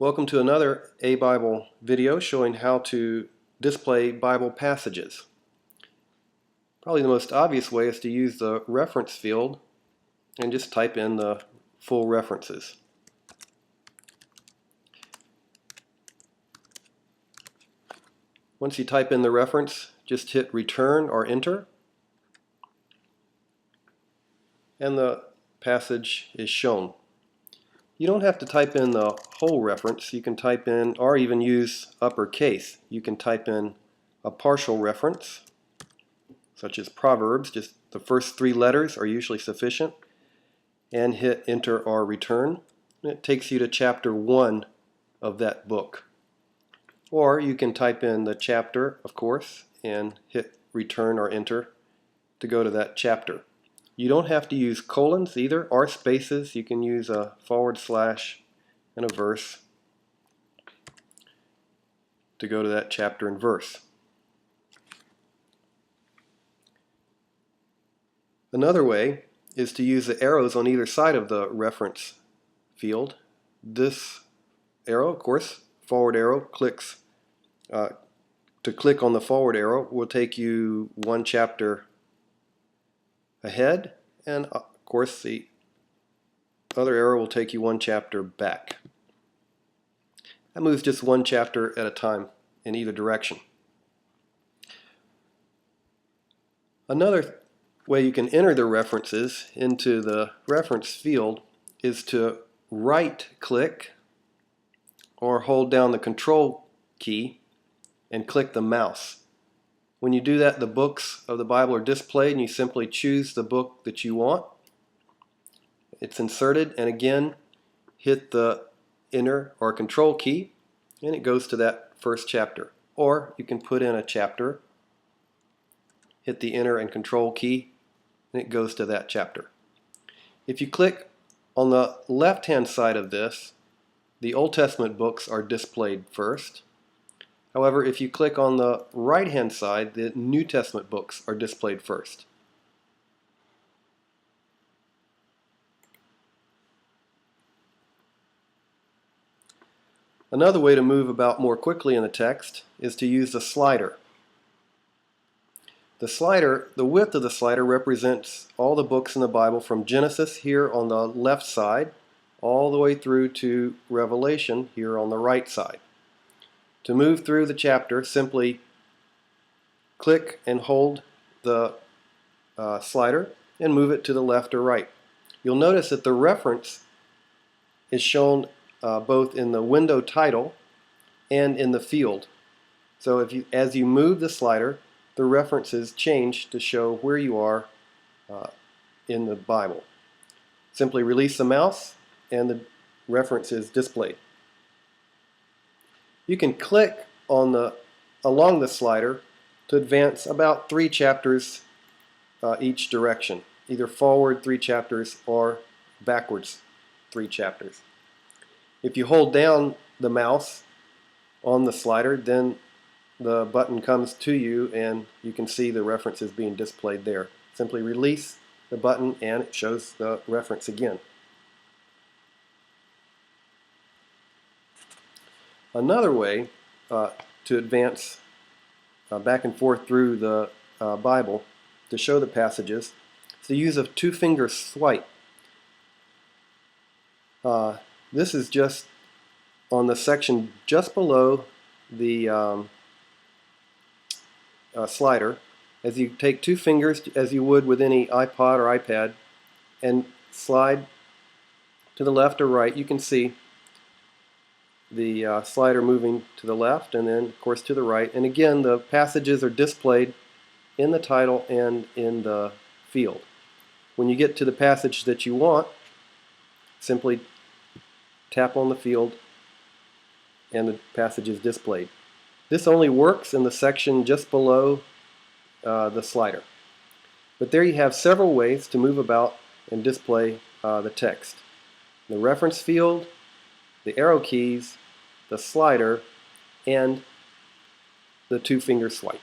Welcome to another A Bible video showing how to display Bible passages. Probably the most obvious way is to use the reference field and just type in the full references. Once you type in the reference, just hit return or enter, and the passage is shown. You don't have to type in the whole reference. You can type in, or even use uppercase. You can type in a partial reference, such as Proverbs. Just the first 3 letters are usually sufficient, and hit enter or return. And it takes you to chapter 1 of that book. Or you can type in the chapter, of course, and hit return or enter to go to that chapter. You don't have to use colons either, or spaces. You can use a / and a verse to go to that chapter and verse. Another way is to use the arrows on either side of the reference field. This arrow, of course, forward arrow, clicks to click on the forward arrow will take you 1 chapter ahead, and of course the other arrow will take you 1 chapter back. That moves just 1 chapter at a time in either direction. Another way you can enter the references into the reference field is to right click or hold down the control key and click the mouse. When you do that, the books of the Bible are displayed, and you simply choose the book that you want. It's inserted, and again, hit the enter or control key, and it goes to that first chapter. Or you can put in a chapter, hit the enter and control key, and it goes to that chapter. If you click on the left-hand side of this, the Old Testament books are displayed first. However, if you click on the right-hand side, the New Testament books are displayed first. Another way to move about more quickly in the text is to use the slider. The width of the slider represents all the books in the Bible from Genesis here on the left side all the way through to Revelation here on the right side. To move through the chapter, simply click and hold the slider and move it to the left or right. You'll notice that the reference is shown both in the window title and in the field. So as you move the slider, the references change to show where you are in the Bible. Simply release the mouse and the reference is displayed. You can click on along the slider to advance about 3 chapters each direction, either forward 3 chapters or backwards 3 chapters. If you hold down the mouse on the slider, then the button comes to you and you can see the references being displayed there. Simply release the button and it shows the reference again. Another way to advance back and forth through the Bible to show the passages is to use a 2-finger swipe. This is just on the section just below the slider. As you take 2 fingers, as you would with any iPod or iPad, and slide to the left or right, you can see the slider moving to the left and then of course to the right, and again the passages are displayed in the title and in the field. When you get to the passage that you want, simply tap on the field and the passage is displayed. This only works in the section just below the slider. But there you have several ways to move about and display the text. The reference field, the arrow keys, the slider, and the 2-finger swipe.